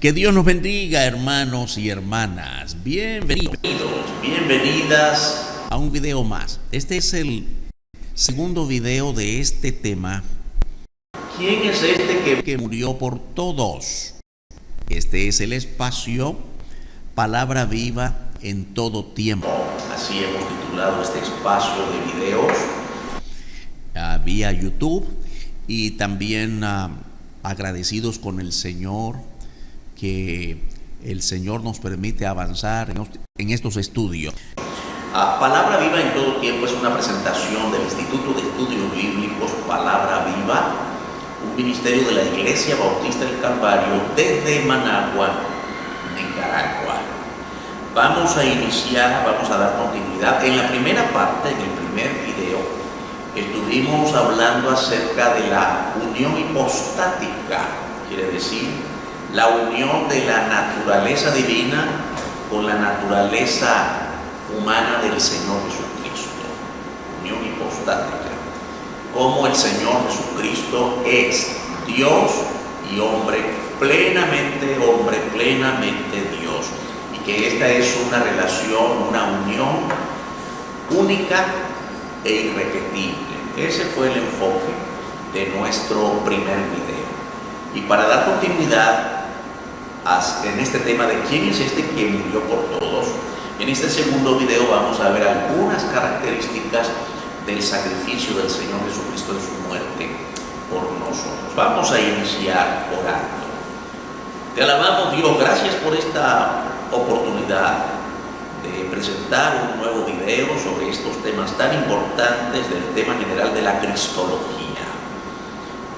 Que Dios nos bendiga, hermanos y hermanas. Bienvenidos, bienvenidas a un video más. Este es el segundo video de este tema. ¿Quién es este que murió por todos? Este es el espacio Palabra Viva en todo tiempo. Así hemos titulado este espacio de videos vía YouTube, y también agradecidos con el Señor que el Señor nos permite avanzar en estos estudios. Palabra Viva en todo tiempo es una presentación del Instituto de Estudios Bíblicos Palabra Viva, un ministerio de la Iglesia Bautista del Calvario desde Managua, Nicaragua. Vamos a iniciar, vamos a dar continuidad. En la primera parte, en el primer video, estuvimos hablando acerca de la unión hipostática, quiere decir la unión de la naturaleza divina con la naturaleza humana del Señor Jesucristo. Unión hipostática. Cómo el Señor Jesucristo es Dios y hombre, plenamente Dios. Y que esta es una relación, una unión única e irrepetible. Ese fue el enfoque de nuestro primer video. Y para dar continuidad en este tema de quién es este que murió por todos, en este segundo video vamos a ver algunas características del sacrificio del Señor Jesucristo en su muerte por nosotros. Vamos a iniciar orando. Te alabamos, Dios, gracias por esta oportunidad de presentar un nuevo video sobre estos temas tan importantes del tema general de la cristología,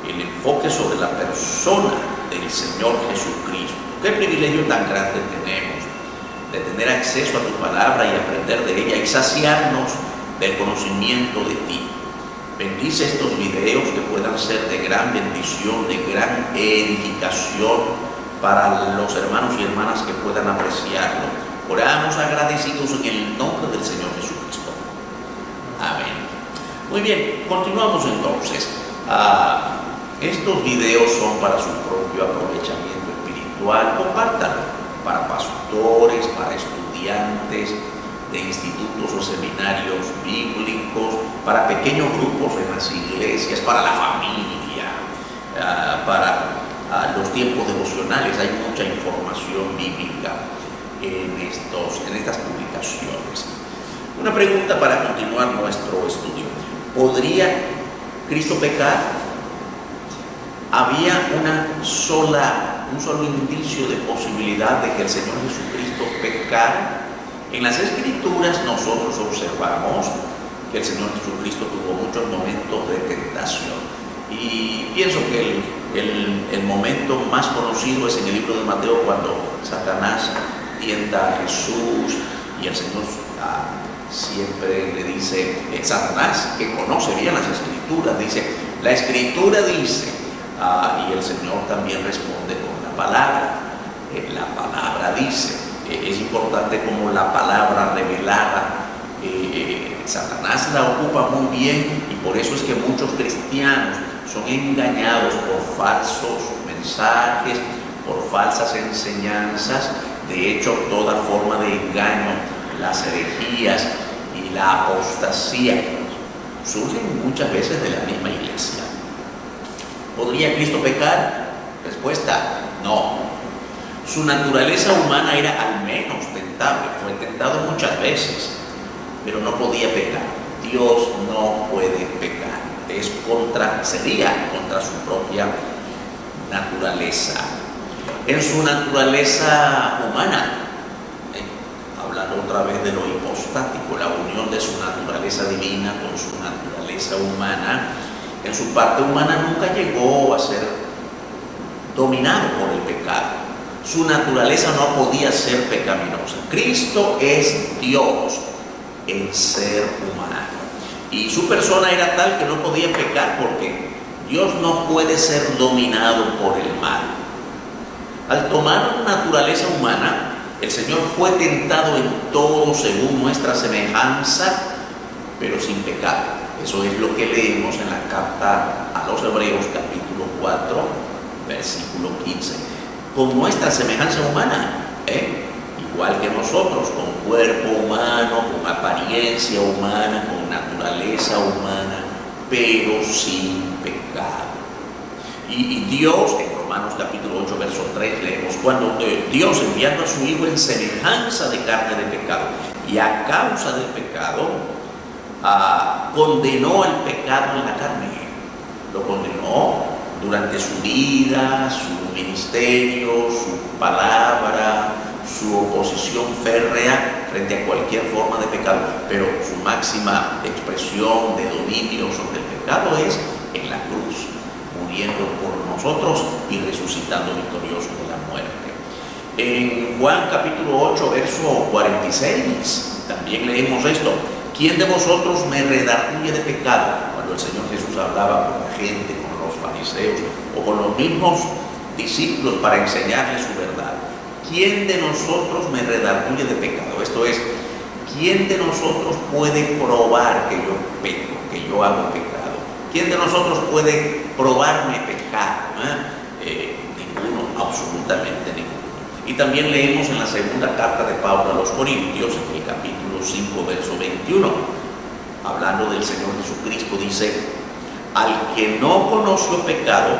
el enfoque sobre la persona del Señor Jesucristo. Qué privilegio tan grande tenemos de tener acceso a tu palabra y aprender de ella y saciarnos del conocimiento de ti. Bendice estos videos que puedan ser de gran bendición, de gran edificación para los hermanos y hermanas que puedan apreciarlo. Oramos agradecidos en el nombre del Señor Jesucristo. Amén. Muy bien, continuamos entonces. Estos videos son para su propio aprovechamiento espiritual. Compártanlo para pastores, para estudiantes de institutos o seminarios bíblicos, para pequeños grupos en las iglesias, para la familia, para los tiempos devocionales. Hay mucha información bíblica en estas publicaciones. Una pregunta para continuar nuestro estudio. ¿Podría Cristo pecar? Había un solo indicio de posibilidad de que el Señor Jesucristo pecara. En las Escrituras nosotros observamos que el Señor Jesucristo tuvo muchos momentos de tentación. Y pienso que el momento más conocido es en el libro de Mateo, cuando Satanás tienta a Jesús y el Señor siempre le dice, Satanás, que conoce bien las Escrituras, dice, la Escritura dice, y el Señor también responde con la palabra. La palabra dice, es importante como la palabra revelada, Satanás la ocupa muy bien, y por eso es que muchos cristianos son engañados por falsos mensajes, por falsas enseñanzas. De hecho, toda forma de engaño, las herejías y la apostasía surgen muchas veces de la misma iglesia. ¿Podría Cristo pecar? Respuesta, no. Su naturaleza humana era al menos tentable, fue tentado muchas veces, pero no podía pecar. Dios no puede pecar, sería contra su propia naturaleza. En su naturaleza humana, hablando otra vez de lo hipostático, la unión de su naturaleza divina con su naturaleza humana, en su parte humana nunca llegó a ser dominado por el pecado. Su naturaleza no podía ser pecaminosa. Cristo es Dios en ser humano. Y su persona era tal que no podía pecar, porque Dios no puede ser dominado por el mal. Al tomar una naturaleza humana, el Señor fue tentado en todo según nuestra semejanza, pero sin pecado. Eso es lo que leemos en la carta a los Hebreos, capítulo 4, versículo 15. con nuestra semejanza humana, igual que nosotros, con cuerpo humano, con apariencia humana, con naturaleza humana, pero sin pecado. Y Dios, en Romanos capítulo 8, verso 3, leemos, cuando Dios, enviando a su Hijo en semejanza de carne de pecado, y a causa del pecado, condenó el pecado en la carne. Lo condenó durante su vida, su ministerio, su palabra, su oposición férrea frente a cualquier forma de pecado. Pero su máxima expresión de dominio sobre el pecado es en la cruz, muriendo por nosotros y resucitando victorioso de la muerte. En Juan capítulo 8, verso 46, también leemos esto. ¿Quién de vosotros me redarguye de pecado? Cuando el Señor Jesús hablaba con la gente, con los fariseos o con los mismos discípulos para enseñarles su verdad. ¿Quién de nosotros me redarguye de pecado? Esto es, ¿quién de nosotros puede probar que yo peco, que yo hago pecado? ¿Quién de nosotros puede probarme pecado? Ninguno, absolutamente ninguno. Y también leemos en la segunda carta de Pablo a los Corintios, en el capítulo 5, verso 21, hablando del Señor Jesucristo, dice, al que no conoció pecado,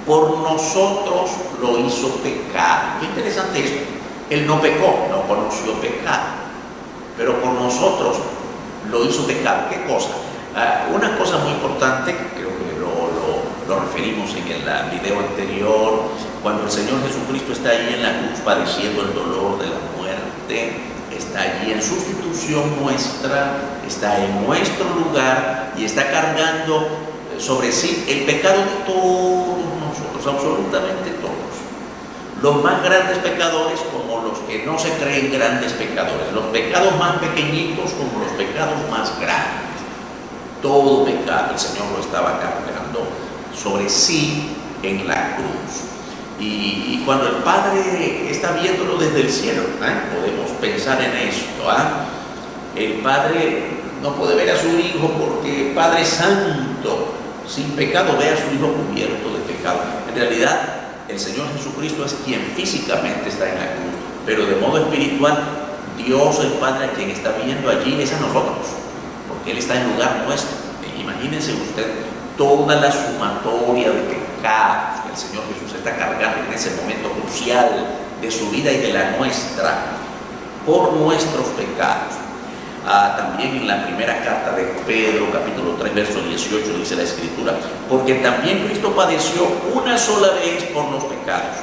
por nosotros lo hizo pecado. Qué interesante esto. Él no pecó, no conoció pecado, pero por nosotros lo hizo pecado. ¿Qué cosa? Una cosa muy importante, creo que lo referimos en el video anterior, cuando el Señor Jesucristo está allí en la cruz padeciendo el dolor de la muerte, está allí en sustitución nuestra, está en nuestro lugar y está cargando sobre sí el pecado de todos nosotros, absolutamente todos. Los más grandes pecadores como los que no se creen grandes pecadores, los pecados más pequeñitos como los pecados más grandes. Todo pecado el Señor lo estaba cargando sobre sí en la cruz. Y cuando el Padre está viéndolo desde el cielo, podemos pensar en esto. El Padre no puede ver a su Hijo porque Padre Santo, sin pecado, ve a su Hijo cubierto de pecado. En realidad, el Señor Jesucristo es quien físicamente está en la cruz, pero de modo espiritual, Dios el Padre, a quien está viendo allí, es a nosotros, porque Él está en lugar nuestro. Imagínense usted toda la sumatoria de pecados que el Señor Jesús está cargando en ese momento crucial de su vida y de la nuestra, por nuestros pecados. También en la primera carta de Pedro, capítulo 3, verso 18, dice la Escritura, porque también Cristo padeció una sola vez por los pecados,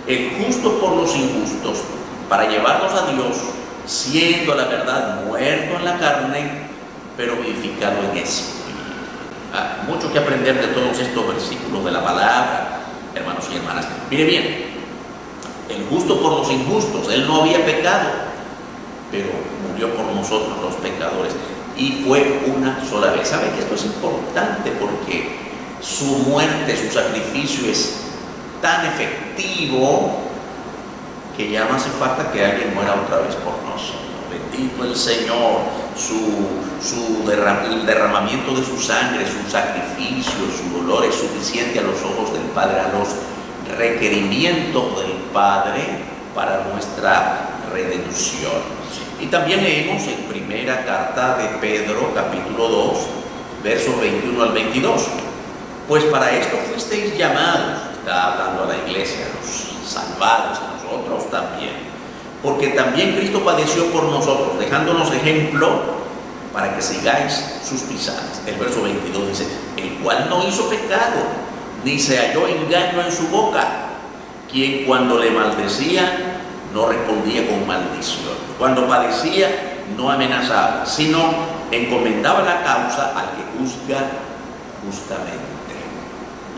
el justo por los injustos, para llevarnos a Dios, siendo la verdad muerto en la carne, pero vivificado en espíritu. Mucho que aprender de todos estos versículos de la palabra, hermanos y hermanas. Mire bien, el justo por los injustos, Él no había pecado, pero murió por nosotros los pecadores, y fue una sola vez. ¿Sabe que esto es importante? Porque su muerte, su sacrificio es tan efectivo que ya no hace falta que alguien muera otra vez por nosotros. Bendito el Señor. El derramamiento de su sangre, su sacrificio, su dolor es suficiente a los ojos del Padre, a los requerimientos del Padre para nuestra redención. Y también leemos en primera carta de Pedro, capítulo 2, versos 21 al 22. Pues para esto fuisteis llamados, está hablando a la iglesia, a los salvados, a nosotros también. Porque también Cristo padeció por nosotros, dejándonos ejemplo para que sigáis sus pisadas. El verso 22 dice, el cual no hizo pecado, ni se halló engaño en su boca, quien cuando le maldecía, no respondía con maldición. Cuando padecía, no amenazaba, sino encomendaba la causa al que juzga justamente.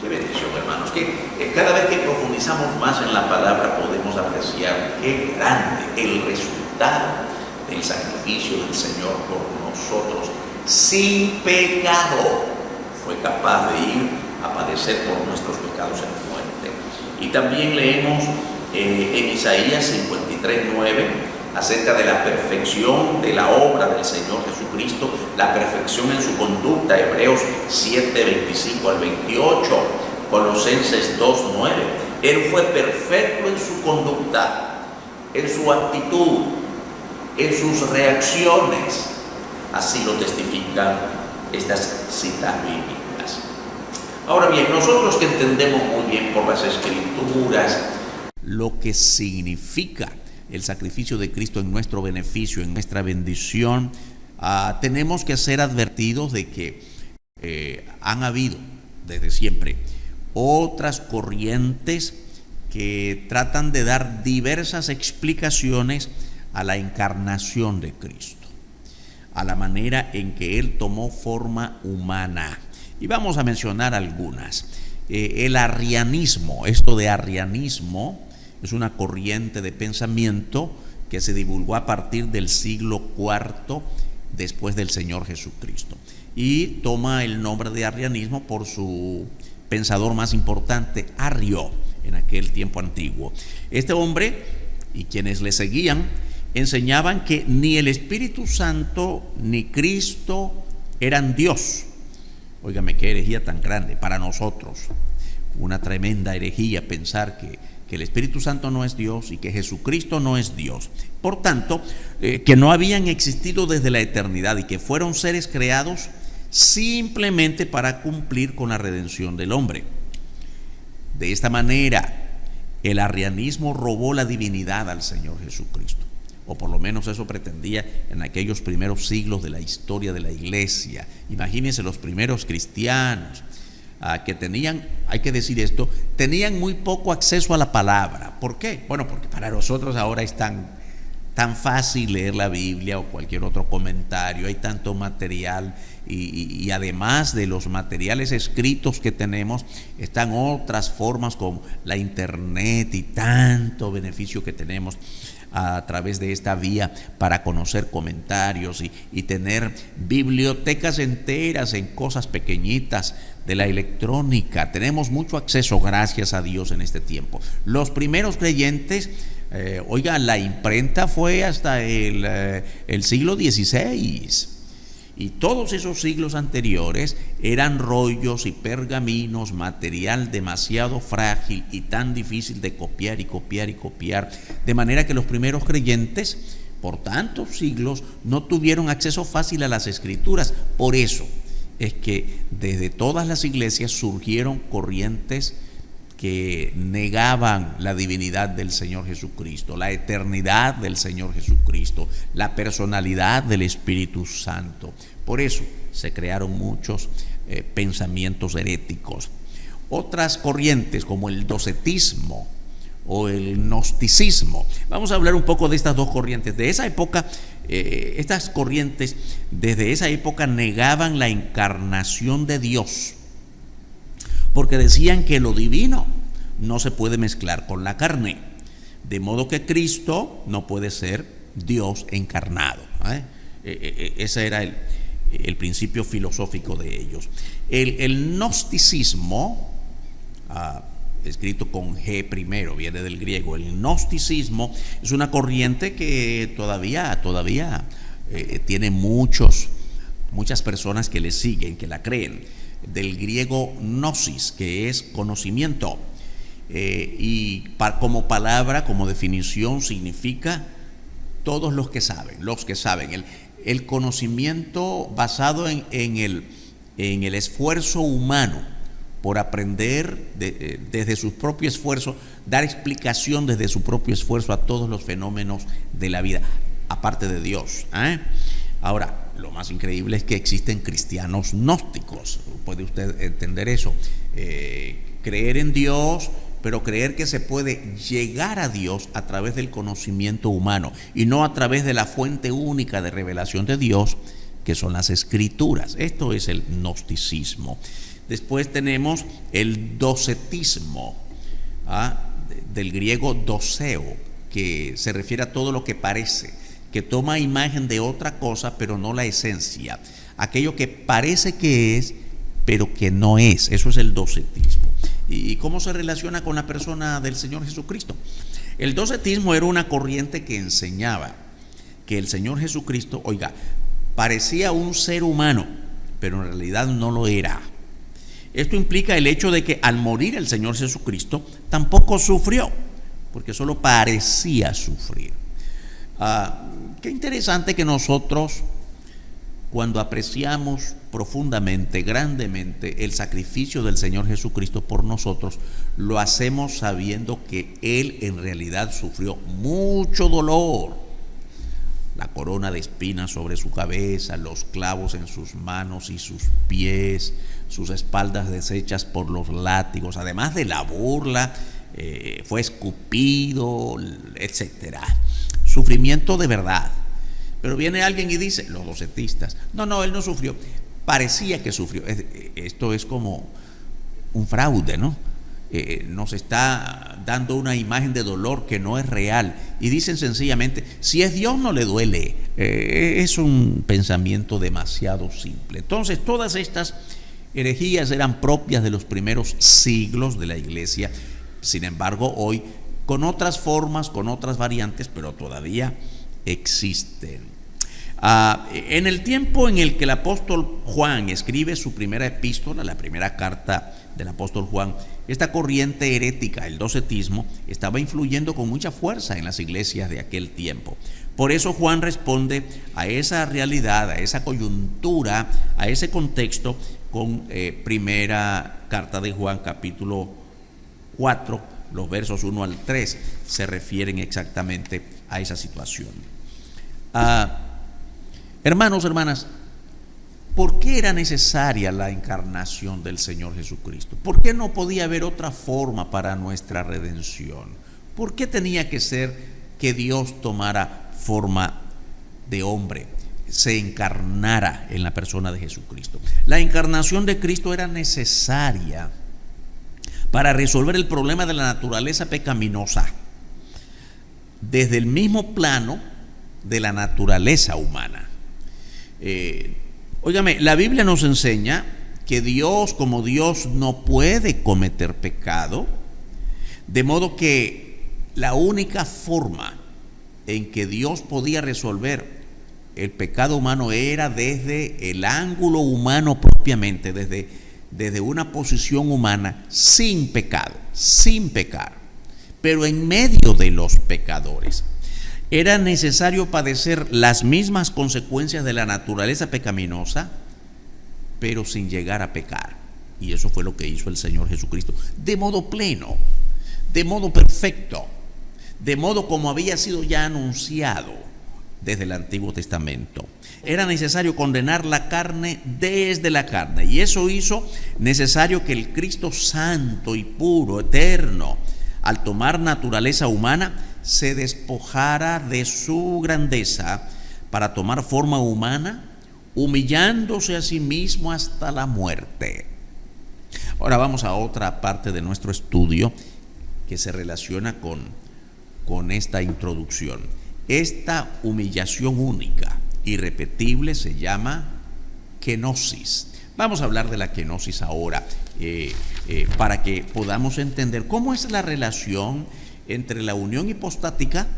Qué bendición, hermanos, que cada vez que profundizamos más en la palabra podemos apreciar qué grande el resultado del sacrificio del Señor por nosotros. Sin pecado fue capaz de ir a padecer por nuestros pecados en muerte. Y también leemos en Isaías 53:9 acerca de la perfección de la obra del Señor Jesucristo, la perfección en su conducta, Hebreos 7:25 al 28, Colosenses 2:9, Él fue perfecto en su conducta, en su actitud, en sus reacciones. Así lo testifican estas citas bíblicas. Ahora bien, nosotros que entendemos muy bien por las Escrituras lo que significa el sacrificio de Cristo en nuestro beneficio, en nuestra bendición, tenemos que ser advertidos de que han habido desde siempre otras corrientes que tratan de dar diversas explicaciones a la encarnación de Cristo, a la manera en que Él tomó forma humana. Y vamos a mencionar algunas. El arrianismo, esto de arrianismo es una corriente de pensamiento que se divulgó a partir del siglo IV después del Señor Jesucristo, y toma el nombre de arrianismo por su pensador más importante, Arrio, en aquel tiempo antiguo. Este hombre y quienes le seguían enseñaban que ni el Espíritu Santo ni Cristo eran Dios. Óigame, qué herejía tan grande para nosotros, una tremenda herejía pensar que el Espíritu Santo no es Dios y que Jesucristo no es Dios. Por tanto, que no habían existido desde la eternidad y que fueron seres creados simplemente para cumplir con la redención del hombre. De esta manera, el arrianismo robó la divinidad al Señor Jesucristo, o por lo menos eso pretendía en aquellos primeros siglos de la historia de la iglesia. Imagínense los primeros cristianos que tenían, hay que decir esto, tenían muy poco acceso a la palabra. ¿Por qué? Bueno, porque para nosotros ahora es tan fácil leer la Biblia o cualquier otro comentario, hay tanto material y además de los materiales escritos que tenemos, están otras formas como la internet y tanto beneficio que tenemos a través de esta vía para conocer comentarios y tener bibliotecas enteras en cosas pequeñitas de la electrónica. Tenemos mucho acceso, gracias a Dios, en este tiempo. Los primeros creyentes, la imprenta fue hasta el siglo XVI, y todos esos siglos anteriores eran rollos y pergaminos, material demasiado frágil y tan difícil de copiar y copiar y copiar, de manera que los primeros creyentes por tantos siglos no tuvieron acceso fácil a las Escrituras. Por eso es que desde todas las iglesias surgieron corrientes que negaban la divinidad del Señor Jesucristo, la eternidad del Señor Jesucristo, la personalidad del Espíritu Santo. Por eso se crearon muchos pensamientos heréticos. Otras corrientes como el docetismo o el gnosticismo. Vamos a hablar un poco de estas dos corrientes. De esa época, estas corrientes desde esa época negaban la encarnación de Dios, porque decían que lo divino no se puede mezclar con la carne, de modo que Cristo no puede ser Dios encarnado. Ese era el principio filosófico de ellos. El gnosticismo, escrito con G primero, viene del griego. El gnosticismo es una corriente que todavía tiene muchas personas que le siguen, que la creen, del griego gnosis, que es conocimiento, como palabra, como definición, significa todos los que saben, el conocimiento basado en el esfuerzo humano por aprender desde su propio esfuerzo, dar explicación desde su propio esfuerzo a todos los fenómenos de la vida, aparte de Dios. Ahora, lo más increíble es que existen cristianos gnósticos. ¿Puede usted entender eso? Creer en Dios, pero creer que se puede llegar a Dios a través del conocimiento humano y no a través de la fuente única de revelación de Dios, que son las Escrituras. Esto es el gnosticismo. Después tenemos el docetismo, del griego doceo, que se refiere a todo lo que parece, que toma imagen de otra cosa, pero no la esencia. Aquello que parece que es, pero que no es. Eso es el docetismo. ¿Y cómo se relaciona con la persona del Señor Jesucristo? El docetismo era una corriente que enseñaba que el Señor Jesucristo, parecía un ser humano, pero en realidad no lo era. Esto implica el hecho de que al morir el Señor Jesucristo tampoco sufrió, porque solo parecía sufrir. Qué interesante que nosotros, cuando apreciamos profundamente, grandemente el sacrificio del Señor Jesucristo por nosotros, lo hacemos sabiendo que Él en realidad sufrió mucho dolor. La corona de espinas sobre su cabeza, los clavos en sus manos y sus pies, sus espaldas deshechas por los látigos, además de la burla, fue escupido, etc. Sufrimiento de verdad. Pero viene alguien y dice, los docetistas, no, él no sufrió, parecía que sufrió. Esto es como un fraude, ¿no? Nos está dando una imagen de dolor que no es real, y dicen sencillamente, si es Dios no le duele. Es un pensamiento demasiado simple. Entonces todas estas herejías eran propias de los primeros siglos de la iglesia. Sin embargo, hoy con otras formas, con otras variantes, pero todavía existen. En el tiempo en el que el apóstol Juan escribe su primera epístola, la primera carta del apóstol Juan, esta corriente herética, el docetismo, estaba influyendo con mucha fuerza en las iglesias de aquel tiempo. Por eso Juan responde a esa realidad, a esa coyuntura, a ese contexto con primera carta de Juan, capítulo 4, los versos 1 al 3 se refieren exactamente a esa situación. Hermanos, hermanas, ¿por qué era necesaria la encarnación del Señor Jesucristo? ¿Por qué no podía haber otra forma para nuestra redención? ¿Por qué tenía que ser que Dios tomara forma de hombre, se encarnara en la persona de Jesucristo? La encarnación de Cristo era necesaria para resolver el problema de la naturaleza pecaminosa desde el mismo plano de la naturaleza humana. Óigame, la Biblia nos enseña que Dios, como Dios, no puede cometer pecado, de modo que la única forma en que Dios podía resolver el pecado humano era desde el ángulo humano propiamente, desde una posición humana, sin pecado, sin pecar, pero en medio de los pecadores. Era necesario padecer las mismas consecuencias de la naturaleza pecaminosa, pero sin llegar a pecar. Y eso fue lo que hizo el Señor Jesucristo, de modo pleno, de modo perfecto, de modo como había sido ya anunciado desde el Antiguo Testamento. Era necesario condenar la carne desde la carne, y eso hizo necesario que el Cristo santo y puro, eterno, al tomar naturaleza humana, se despojara de su grandeza para tomar forma humana, humillándose a sí mismo hasta la muerte. Ahora vamos a otra parte de nuestro estudio que se relaciona con esta introducción. Esta humillación única, irrepetible, se llama kenosis. Vamos a hablar de la kenosis ahora, para que podamos entender cómo es la relación entre la unión hipostática,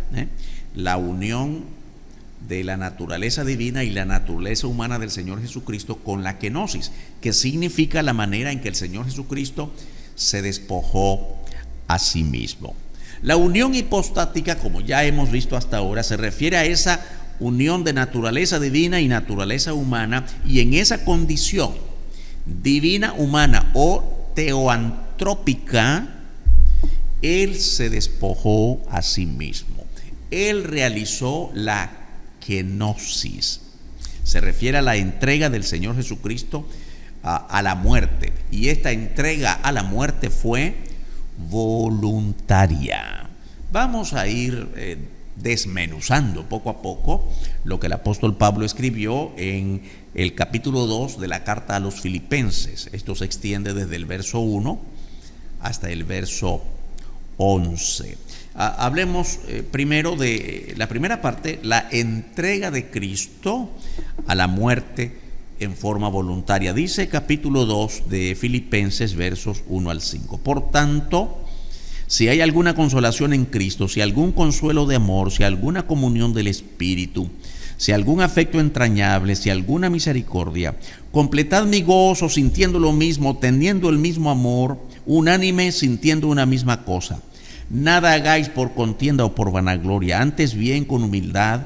la unión de la naturaleza divina y la naturaleza humana del Señor Jesucristo, con la kenosis, que significa la manera en que el Señor Jesucristo se despojó a sí mismo. La unión hipostática, como ya hemos visto hasta ahora, se refiere a esa unión de naturaleza divina y naturaleza humana, y en esa condición divina humana o teoantrópica, Él se despojó a sí mismo. Él realizó la kenosis. Se refiere a la entrega del Señor Jesucristo a la muerte. Y esta entrega a la muerte fue voluntaria. Vamos a ir desmenuzando poco a poco lo que el apóstol Pablo escribió en el capítulo 2 de la carta a los Filipenses. Esto se extiende desde el verso 1 hasta el verso 11. Hablemos primero de la primera parte, la entrega de Cristo a la muerte en forma voluntaria. Dice capítulo 2 de Filipenses, versos 1 al 5. Por tanto, si hay alguna consolación en Cristo, si algún consuelo de amor, si alguna comunión del Espíritu, si algún afecto entrañable, si alguna misericordia, completad mi gozo sintiendo lo mismo, teniendo el mismo amor, unánime sintiendo una misma cosa. Nada hagáis por contienda o por vanagloria, antes bien con humildad,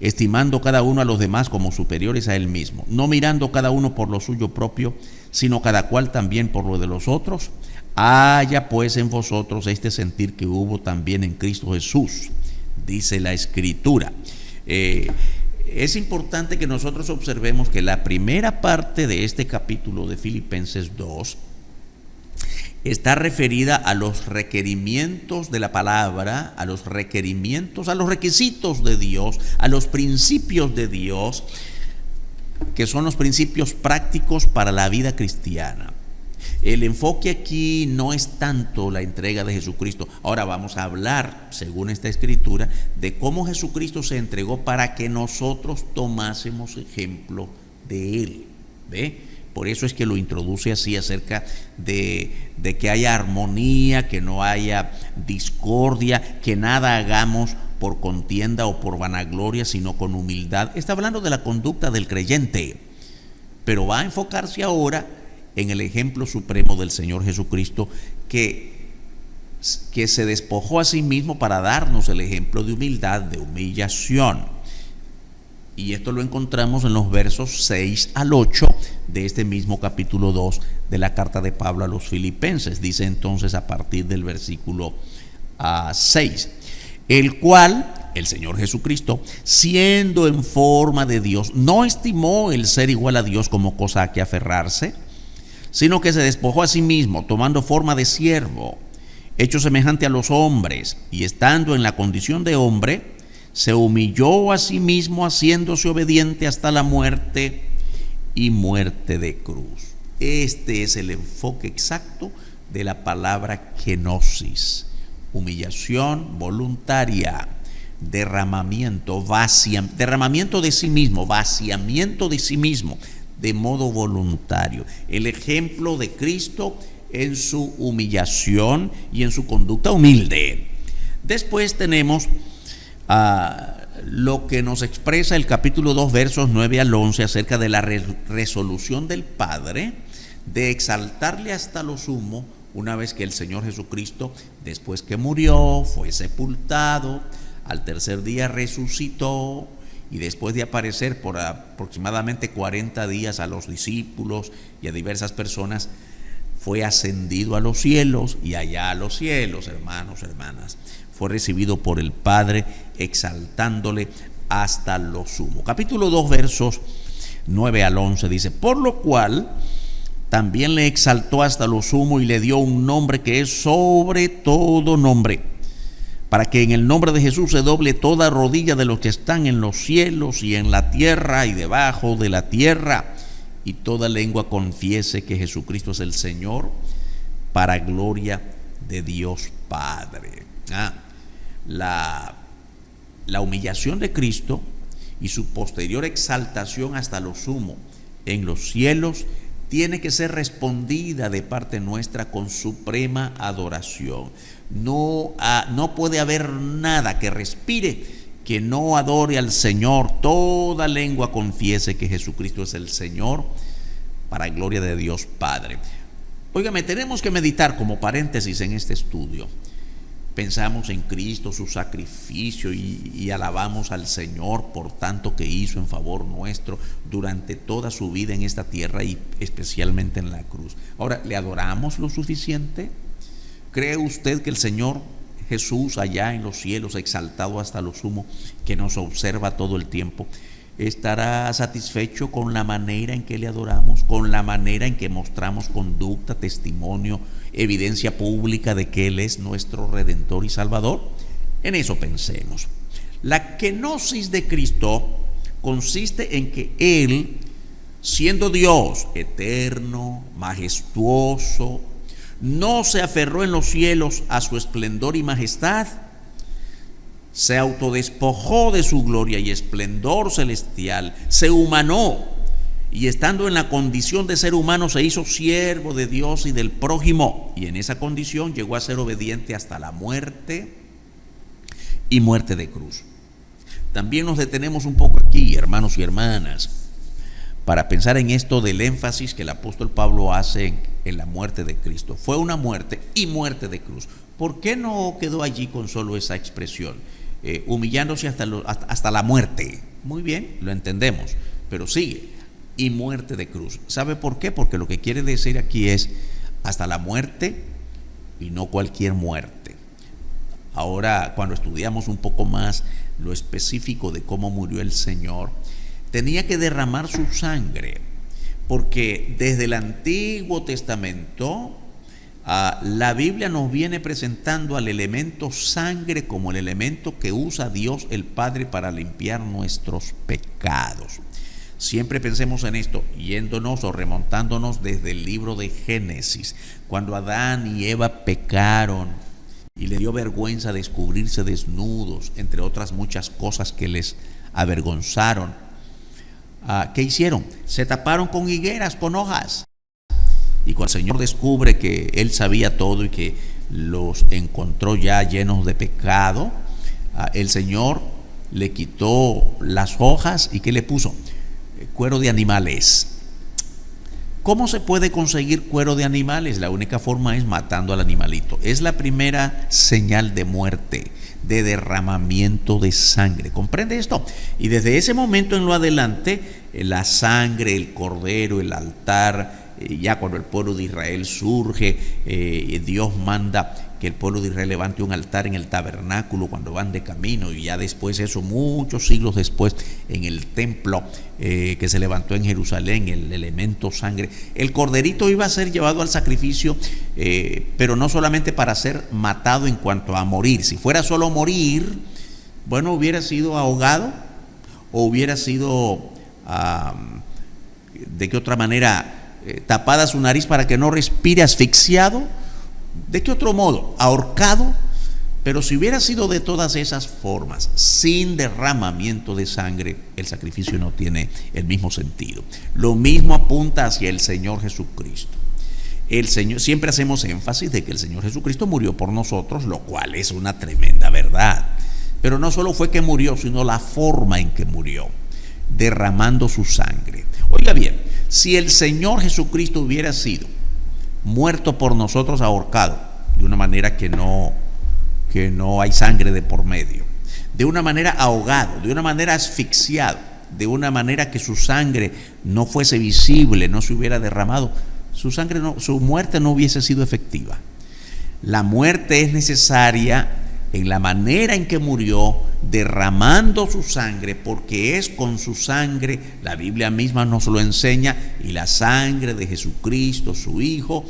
estimando cada uno a los demás como superiores a él mismo, no mirando cada uno por lo suyo propio, sino cada cual también por lo de los otros. Haya pues en vosotros este sentir que hubo también en Cristo Jesús, dice la Escritura. Es importante que nosotros observemos que la primera parte de este capítulo de Filipenses 2 está referida a los requerimientos de la palabra, a los requerimientos, a los requisitos de Dios, a los principios de Dios, que son los principios prácticos para la vida cristiana. El enfoque aquí no es tanto la entrega de Jesucristo. Ahora vamos a hablar, según esta escritura, de cómo Jesucristo se entregó para que nosotros tomásemos ejemplo de Él. ¿Ve? Por eso es que lo introduce así, acerca de que haya armonía, que no haya discordia, que nada hagamos por contienda o por vanagloria, sino con humildad. Está hablando de la conducta del creyente, pero va a enfocarse ahora en el ejemplo supremo del Señor Jesucristo, que se despojó a sí mismo para darnos el ejemplo de humildad, de humillación. Y esto lo encontramos en los versos 6 al 8 de este mismo capítulo 2 de la carta de Pablo a los Filipenses. Dice entonces a partir del versículo 6, el cual, el Señor Jesucristo, siendo en forma de Dios, no estimó el ser igual a Dios como cosa a que aferrarse, sino que se despojó a sí mismo, tomando forma de siervo, hecho semejante a los hombres, y estando en la condición de hombre, se humilló a sí mismo, haciéndose obediente hasta la muerte y muerte de cruz. Este es el enfoque exacto de la palabra kenosis: humillación voluntaria, derramamiento de sí mismo, vaciamiento de sí mismo, de modo voluntario. El ejemplo de Cristo en su humillación y en su conducta humilde. Después tenemos lo que nos expresa el capítulo 2, versos 9 al 11, acerca de la resolución del Padre de exaltarle hasta lo sumo, una vez que el Señor Jesucristo, después que murió, fue sepultado, al tercer día resucitó, y después de aparecer por aproximadamente 40 días a los discípulos y a diversas personas, fue ascendido a los cielos, y allá a los cielos, hermanos, hermanas, fue recibido por el Padre, exaltándole hasta lo sumo. Capítulo 2, versos 9 al 11 dice: por lo cual también le exaltó hasta lo sumo y le dio un nombre que es sobre todo nombre, para que en el nombre de Jesús se doble toda rodilla de los que están en los cielos y en la tierra y debajo de la tierra, y toda lengua confiese que Jesucristo es el Señor, para gloria de Dios Padre. La humillación de Cristo y su posterior exaltación hasta lo sumo en los cielos tiene que ser respondida de parte nuestra con suprema adoración. No puede haber nada que respire que no adore al Señor. Toda lengua confiese que Jesucristo es el Señor, para gloria de Dios Padre. Óigame, tenemos que meditar, como paréntesis en este estudio. Pensamos en Cristo, su sacrificio, y alabamos al Señor por tanto que hizo en favor nuestro durante toda su vida en esta tierra y especialmente en la cruz. Ahora, ¿le adoramos lo suficiente? ¿Cree usted que el Señor Jesús allá en los cielos, exaltado hasta lo sumo, que nos observa todo el tiempo, estará satisfecho con la manera en que le adoramos, con la manera en que mostramos conducta, testimonio, evidencia pública de que Él es nuestro Redentor y Salvador? En eso pensemos. La kenosis de Cristo consiste en que Él, siendo Dios eterno, majestuoso, no se aferró en los cielos a su esplendor y majestad, se autodespojó de su gloria y esplendor celestial, se humanó, y estando en la condición de ser humano se hizo siervo de Dios y del prójimo, y en esa condición llegó a ser obediente hasta la muerte y muerte de cruz. También nos detenemos un poco aquí, hermanos y hermanas, para pensar en esto del énfasis que el apóstol Pablo hace en la muerte de Cristo. Fue una muerte y muerte de cruz. ¿Por qué no quedó allí con solo esa expresión? Humillándose hasta la muerte. Muy bien, lo entendemos, pero sigue. Y muerte de cruz. ¿Sabe por qué? Porque lo que quiere decir aquí es hasta la muerte y no cualquier muerte. Ahora, cuando estudiamos un poco más lo específico de cómo murió el Señor, tenía que derramar su sangre, porque desde el Antiguo Testamento la Biblia nos viene presentando al elemento sangre como el elemento que usa Dios el Padre para limpiar nuestros pecados. Siempre pensemos en esto, yéndonos o remontándonos desde el libro de Génesis, cuando Adán y Eva pecaron y le dio vergüenza descubrirse desnudos, entre otras muchas cosas que les avergonzaron. ¿Qué hicieron? Se taparon con higueras, con hojas. Y cuando el Señor descubre que Él sabía todo y que los encontró ya llenos de pecado, el Señor le quitó las hojas y ¿qué le puso? Cuero de animales. ¿Cómo se puede conseguir cuero de animales? La única forma es matando al animalito. Es la primera señal de muerte, de derramamiento de sangre. ¿Comprende esto? Y desde ese momento en lo adelante, la sangre, el cordero, el altar, ya cuando el pueblo de Israel surge, Dios manda que el pueblo de Israel levante un altar en el tabernáculo cuando van de camino, y ya después eso, muchos siglos después, en el templo que se levantó en Jerusalén, el elemento sangre. El corderito iba a ser llevado al sacrificio, pero no solamente para ser matado en cuanto a morir. Si fuera solo morir, bueno, hubiera sido ahogado o hubiera sido, ¿de qué otra manera? Tapada su nariz para que no respire, asfixiado. ¿De qué otro modo? Ahorcado. Pero si hubiera sido de todas esas formas, sin derramamiento de sangre, el sacrificio no tiene el mismo sentido. Lo mismo apunta hacia el Señor Jesucristo. El Señor, siempre hacemos énfasis de que el Señor Jesucristo murió por nosotros, lo cual es una tremenda verdad. Pero no solo fue que murió, sino la forma en que murió, derramando su sangre. Oiga bien, si el Señor Jesucristo hubiera sido muerto por nosotros ahorcado, de una manera que no hay sangre de por medio, de una manera ahogado, de una manera asfixiado, de una manera que su sangre no fuese visible, no se hubiera derramado, su muerte no hubiese sido efectiva. La muerte es necesaria en la manera en que murió, derramando su sangre, porque es con su sangre, la Biblia misma nos lo enseña, y la sangre de Jesucristo, su Hijo,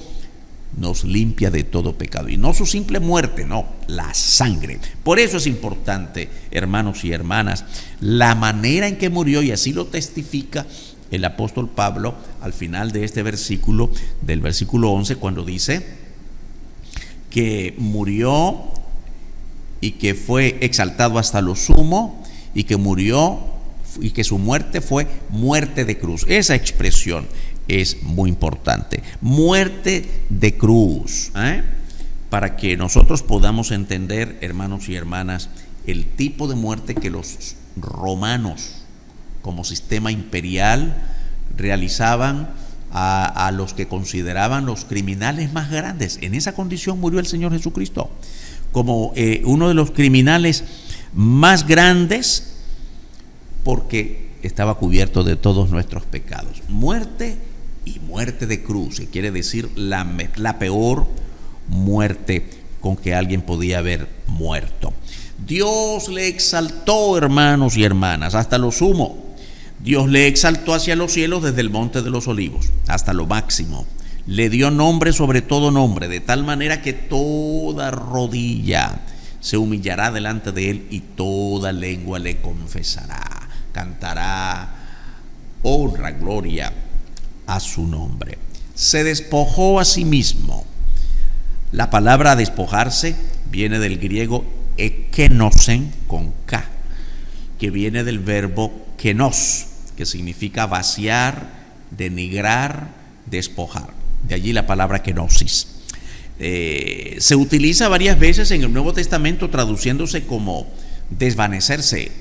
nos limpia de todo pecado. Y no su simple muerte, no, la sangre. Por eso es importante, hermanos y hermanas, la manera en que murió, y así lo testifica el apóstol Pablo al final de este versículo, del versículo 11, cuando dice que murió y que fue exaltado hasta lo sumo, y que murió y que su muerte fue muerte de cruz. Esa expresión es muy importante, muerte de cruz, para que nosotros podamos entender, hermanos y hermanas, el tipo de muerte que los romanos, como sistema imperial, realizaban a los que consideraban los criminales más grandes. En esa condición murió el Señor Jesucristo, como uno de los criminales más grandes, porque estaba cubierto de todos nuestros pecados. Muerte y muerte de cruz, que quiere decir la peor muerte con que alguien podía haber muerto. Dios le exaltó, hermanos y hermanas, hasta lo sumo. Dios le exaltó hacia los cielos desde el monte de los olivos, hasta lo máximo. Le dio nombre sobre todo nombre, de tal manera que toda rodilla se humillará delante de él y toda lengua le confesará, cantará honra, gloria a su nombre. Se despojó a sí mismo. La palabra despojarse viene del griego ekenosen con K, que viene del verbo kenos, que significa vaciar, denigrar, despojar. De allí la palabra kenosis. Se utiliza varias veces en el Nuevo Testamento traduciéndose como desvanecerse,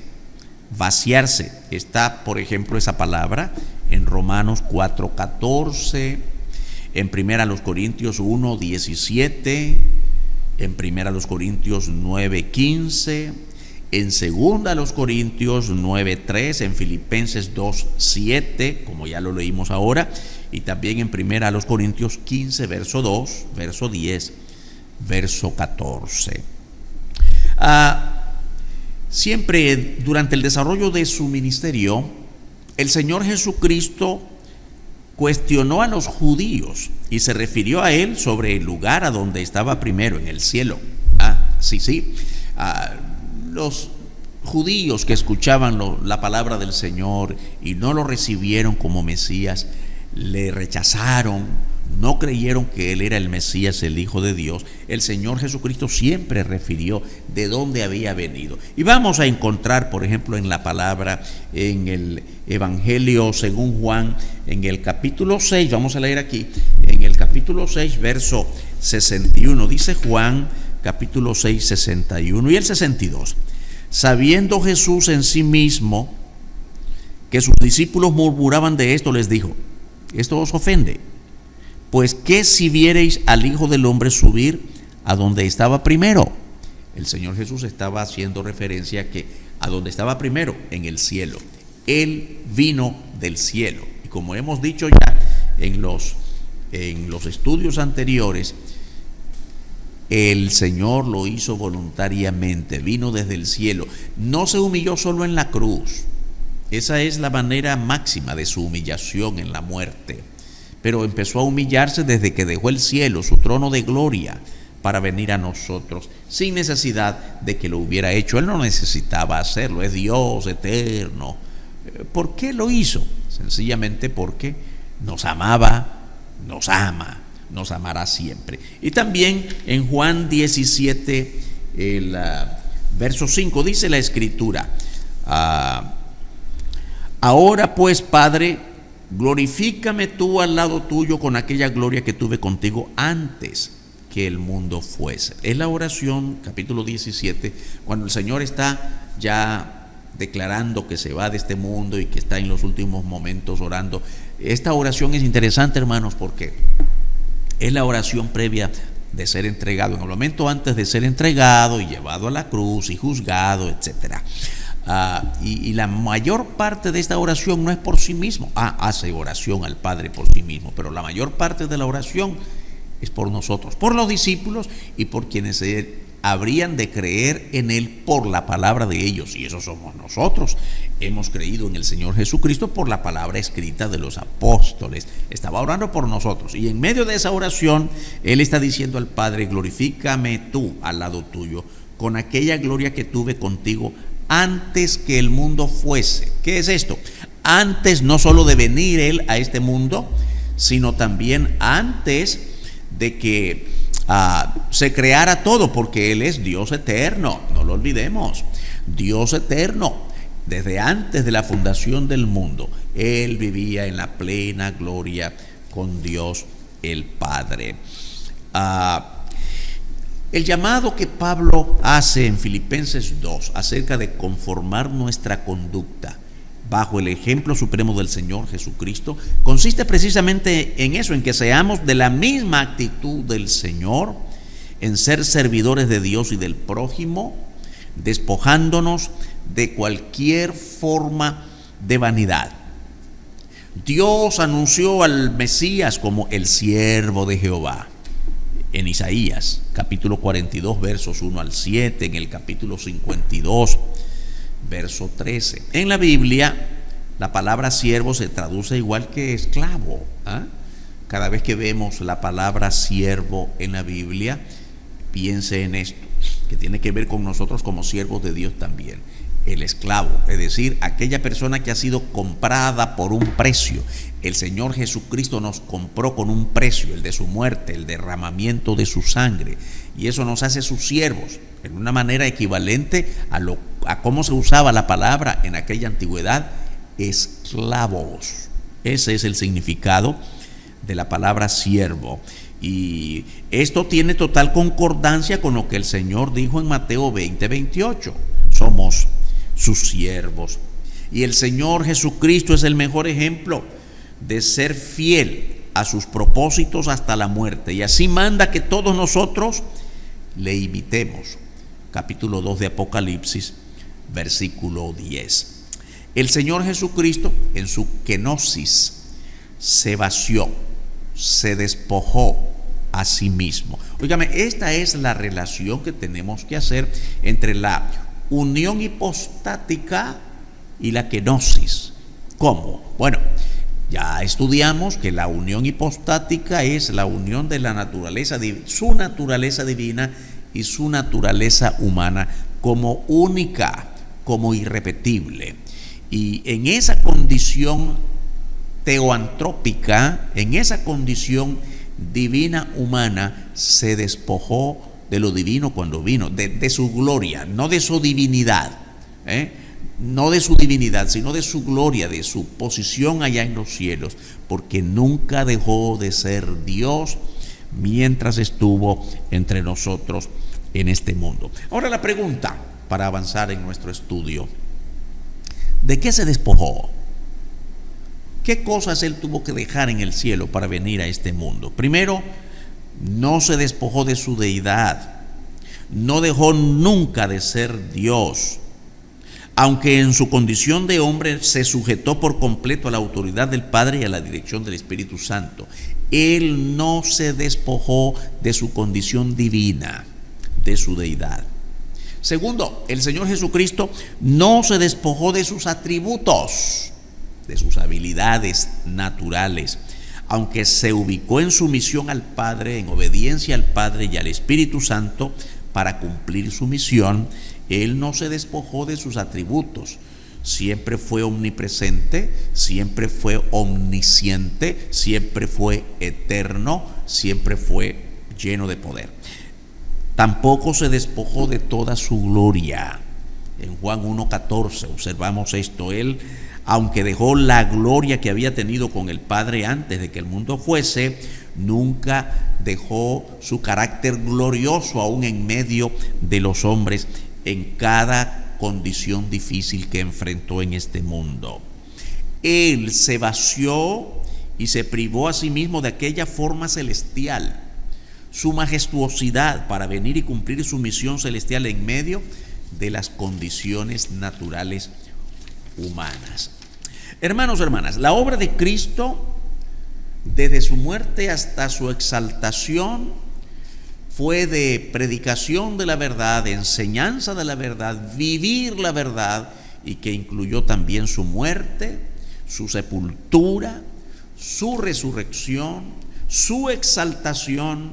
vaciarse. Está, por ejemplo, esa palabra en Romanos 4:14, en 1 Corintios 1:17, en 1 Corintios 9:15, en 2 Corintios 9:3, en Filipenses 2:7, como ya lo leímos ahora, y también en 1 Corintios 15, verso 2, verso 10, verso 14. Siempre durante el desarrollo de su ministerio, el Señor Jesucristo cuestionó a los judíos y se refirió a él sobre el lugar a donde estaba primero, en el cielo. Los judíos que escuchaban la palabra del Señor y no lo recibieron como Mesías, le rechazaron, no creyeron que Él era el Mesías, el Hijo de Dios. El Señor Jesucristo siempre refirió de dónde había venido. Y vamos a encontrar, por ejemplo, en la palabra, en el Evangelio según Juan, en el capítulo 6, vamos a leer aquí, en el capítulo 6, verso 61, dice Juan, capítulo 6, 61 y el 62. Sabiendo Jesús en sí mismo que sus discípulos murmuraban de esto, les dijo: ¿esto os ofende? Pues ¿qué si viereis al Hijo del Hombre subir a donde estaba primero? El Señor Jesús estaba haciendo referencia a que a donde estaba primero, en el cielo. Él vino del cielo. Y como hemos dicho ya en los estudios anteriores, el Señor lo hizo voluntariamente, vino desde el cielo. No se humilló solo en la cruz. Esa es la manera máxima de su humillación, en la muerte. Pero empezó a humillarse desde que dejó el cielo, su trono de gloria, para venir a nosotros, sin necesidad de que lo hubiera hecho. Él no necesitaba hacerlo, es Dios eterno. ¿Por qué lo hizo? Sencillamente porque nos amaba, nos ama, nos amará siempre. Y también en Juan 17, el verso 5, dice la Escritura: ahora pues, Padre, glorifícame tú al lado tuyo con aquella gloria que tuve contigo antes que el mundo fuese. Es la oración, capítulo 17, cuando el Señor está ya declarando que se va de este mundo y que está en los últimos momentos orando. Esta oración es interesante, hermanos, porque es la oración previa de ser entregado, en el momento antes de ser entregado y llevado a la cruz y juzgado, etcétera. Y la mayor parte de esta oración no es por sí mismo. Hace oración al Padre por sí mismo, pero la mayor parte de la oración es por nosotros, por los discípulos y por quienes habrían de creer en Él por la palabra de ellos, y eso somos nosotros. Hemos creído en el Señor Jesucristo por la palabra escrita de los apóstoles. Estaba orando por nosotros, y en medio de esa oración Él está diciendo al Padre: glorifícame tú al lado tuyo con aquella gloria que tuve contigo antes que el mundo fuese. ¿Qué es esto? Antes no solo de venir Él a este mundo, sino también antes de que se creara todo, porque Él es Dios eterno, no lo olvidemos. Dios eterno, desde antes de la fundación del mundo, Él vivía en la plena gloria con Dios el Padre. El llamado que Pablo hace en Filipenses 2 acerca de conformar nuestra conducta bajo el ejemplo supremo del Señor Jesucristo consiste precisamente en eso, en que seamos de la misma actitud del Señor, en ser servidores de Dios y del prójimo, despojándonos de cualquier forma de vanidad. Dios anunció al Mesías como el siervo de Jehová. En Isaías, capítulo 42, versos 1 al 7, en el capítulo 52, verso 13. En la Biblia, la palabra siervo se traduce igual que esclavo. Cada vez que vemos la palabra siervo en la Biblia, piense en esto, que tiene que ver con nosotros como siervos de Dios también. El esclavo, es decir, aquella persona que ha sido comprada por un precio. El Señor Jesucristo nos compró con un precio, el de su muerte, el derramamiento de su sangre, y eso nos hace sus siervos, en una manera equivalente a cómo se usaba la palabra en aquella antigüedad: esclavos. Ese es el significado de la palabra siervo. Y esto tiene total concordancia con lo que el Señor dijo en Mateo 20:28. Somos sus siervos Y el Señor Jesucristo es el mejor ejemplo de ser fiel a sus propósitos hasta la muerte. Y así manda que todos nosotros le imitemos. Capítulo 2 de Apocalipsis, versículo 10. El Señor Jesucristo en su kenosis se vació, se despojó a sí mismo. Óigame, esta es la relación que tenemos que hacer entre la unión hipostática y la kenosis. ¿Cómo? Bueno, ya estudiamos que la unión hipostática es la unión de la naturaleza, su naturaleza divina y su naturaleza humana como única, como irrepetible. Y en esa condición teoantrópica, en esa condición divina humana, se despojó de lo divino cuando vino, de su gloria, no de su divinidad, no de su divinidad, sino de su gloria, de su posición allá en los cielos, porque nunca dejó de ser Dios mientras estuvo entre nosotros en este mundo. Ahora la pregunta para avanzar en nuestro estudio: ¿de qué se despojó? ¿Qué cosas él tuvo que dejar en el cielo para venir a este mundo? Primero, no se despojó de su deidad, no dejó nunca de ser Dios. Aunque en su condición de hombre se sujetó por completo a la autoridad del Padre y a la dirección del Espíritu Santo, él no se despojó de su condición divina, de su deidad. Segundo, el Señor Jesucristo no se despojó de sus atributos, de sus habilidades naturales, aunque se ubicó en sumisión al Padre, en obediencia al Padre y al Espíritu Santo para cumplir su misión. Él no se despojó de sus atributos. Siempre fue omnipresente, siempre fue omnisciente, siempre fue eterno, siempre fue lleno de poder. Tampoco se despojó de toda su gloria. En Juan 1:14 observamos esto. Él, aunque dejó la gloria que había tenido con el Padre antes de que el mundo fuese, nunca dejó su carácter glorioso aún en medio de los hombres en cada condición difícil que enfrentó en este mundo. Él se vació y se privó a sí mismo de aquella forma celestial, su majestuosidad, para venir y cumplir su misión celestial en medio de las condiciones naturales humanas. Hermanos, hermanas, la obra de Cristo, desde su muerte hasta su exaltación, fue de predicación de la verdad, de enseñanza de la verdad, vivir la verdad, y que incluyó también su muerte, su sepultura, su resurrección, su exaltación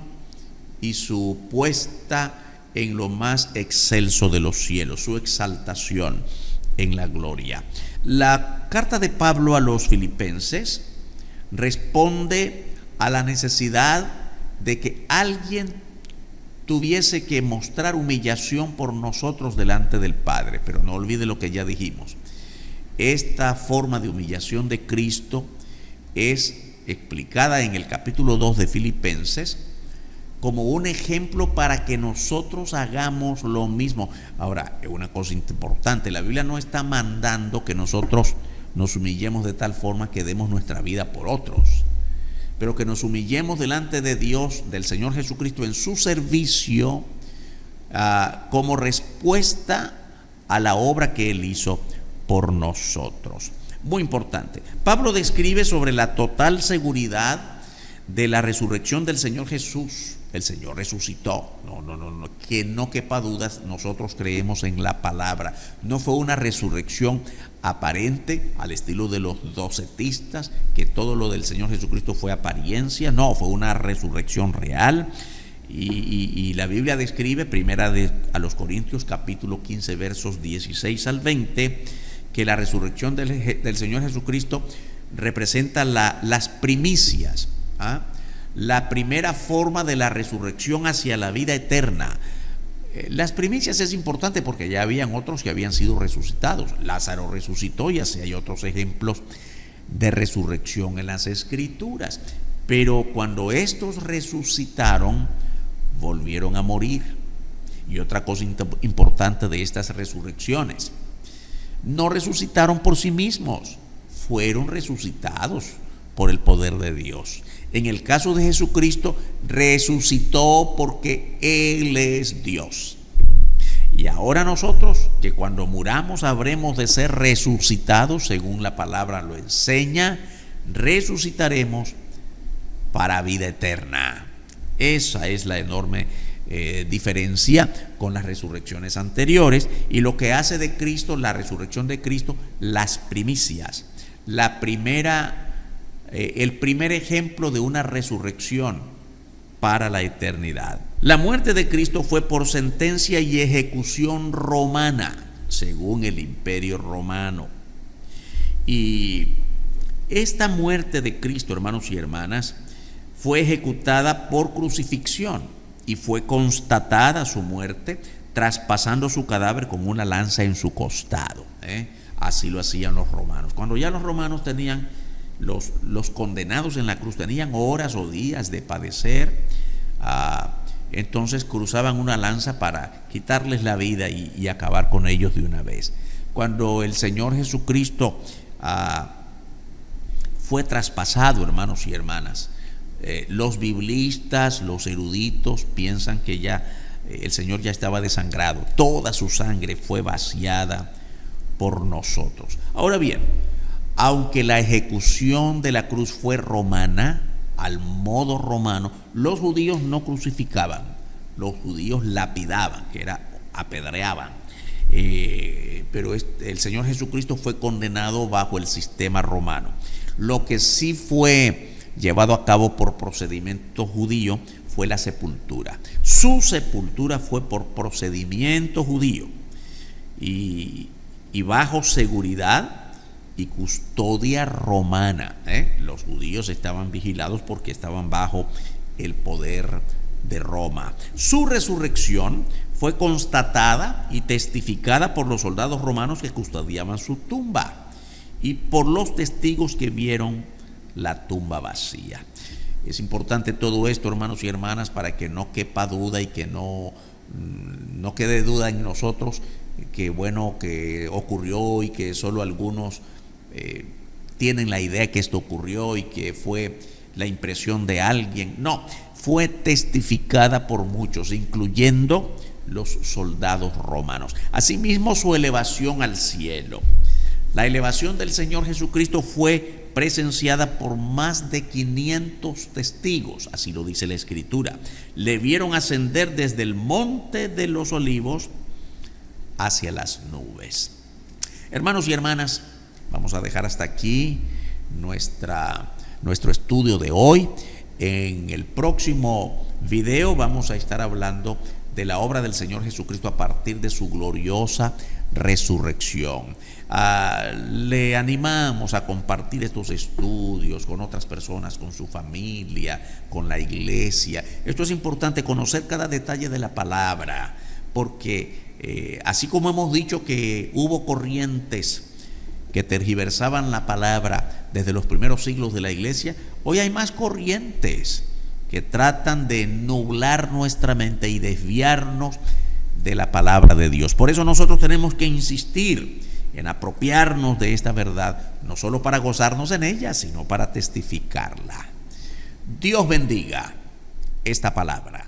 y su puesta en lo más excelso de los cielos, su exaltación en la gloria. La carta de Pablo a los Filipenses responde a la necesidad de que alguien tuviese que mostrar humillación por nosotros delante del Padre. Pero no olvide lo que ya dijimos. Esta forma de humillación de Cristo es explicada en el capítulo 2 de Filipenses como un ejemplo para que nosotros hagamos lo mismo. Ahora, una cosa importante: la Biblia no está mandando que nosotros nos humillemos de tal forma que demos nuestra vida por otros, pero que nos humillemos delante de Dios, del Señor Jesucristo, en su servicio, como respuesta a la obra que Él hizo por nosotros. Muy importante. Pablo describe sobre la total seguridad de la resurrección del Señor Jesús. El Señor resucitó. No, que no quepa dudas, nosotros creemos en la palabra. No fue una resurrección aparente al estilo de los docetistas, que todo lo del Señor Jesucristo fue apariencia. No, fue una resurrección real. Y la Biblia describe, primera a los Corintios capítulo 15 versos 16 al 20, que la resurrección del Señor Jesucristo representa las primicias, la primera forma de la resurrección hacia la vida eterna. Las primicias es importante porque ya habían otros que habían sido resucitados. Lázaro resucitó y así hay otros ejemplos de resurrección en las Escrituras. Pero cuando estos resucitaron, volvieron a morir. Y otra cosa importante de estas resurrecciones: no resucitaron por sí mismos, fueron resucitados por el poder de Dios. En el caso de Jesucristo, resucitó porque Él es Dios. Y ahora nosotros, que cuando muramos habremos de ser resucitados, según la palabra lo enseña, resucitaremos para vida eterna. Esa es la enorme diferencia con las resurrecciones anteriores, y lo que hace de Cristo, la resurrección de Cristo, las primicias. El primer ejemplo de una resurrección para la eternidad. La muerte de Cristo fue por sentencia y ejecución romana, según el Imperio Romano. Y esta muerte de Cristo, hermanos y hermanas, fue ejecutada por crucifixión y fue constatada su muerte traspasando su cadáver con una lanza en su costado. Así lo hacían los romanos. Cuando ya los romanos tenían, los condenados en la cruz tenían horas o días de padecer, entonces cruzaban una lanza para quitarles la vida y acabar con ellos de una vez. Cuando el Señor Jesucristo fue traspasado, hermanos y hermanas, los biblistas, los eruditos piensan que ya el Señor ya estaba desangrado. Toda su sangre fue vaciada por nosotros. Ahora bien, aunque la ejecución de la cruz fue romana, al modo romano, los judíos no crucificaban, los judíos lapidaban, que era apedreaban. Pero el Señor Jesucristo fue condenado bajo el sistema romano. Lo que sí fue llevado a cabo por procedimiento judío fue la sepultura. Su sepultura fue por procedimiento judío y bajo seguridad y custodia romana. Los judíos estaban vigilados porque estaban bajo el poder de Roma. Su resurrección fue constatada y testificada por los soldados romanos que custodiaban su tumba y por los testigos que vieron la tumba vacía. Es importante todo esto, hermanos y hermanas, para que no quepa duda y que no quede duda en nosotros que ocurrió y que solo algunos tienen la idea que esto ocurrió y que fue la impresión de alguien. No, fue testificada por muchos, incluyendo los soldados romanos. Asimismo, su elevación al cielo. La elevación del Señor Jesucristo fue presenciada por más de 500 testigos, así lo dice la Escritura. Le vieron ascender desde el monte de los olivos hacia las nubes. Hermanos y hermanas, vamos a dejar hasta aquí nuestro estudio de hoy. En el próximo video vamos a estar hablando de la obra del Señor Jesucristo a partir de su gloriosa resurrección. Le animamos a compartir estos estudios con otras personas, con su familia, con la iglesia. Esto es importante, conocer cada detalle de la palabra, porque así como hemos dicho que hubo corrientes que tergiversaban la palabra desde los primeros siglos de la iglesia, hoy hay más corrientes que tratan de nublar nuestra mente y desviarnos de la palabra de Dios. Por eso nosotros tenemos que insistir en apropiarnos de esta verdad, no solo para gozarnos en ella, sino para testificarla. Dios bendiga esta palabra.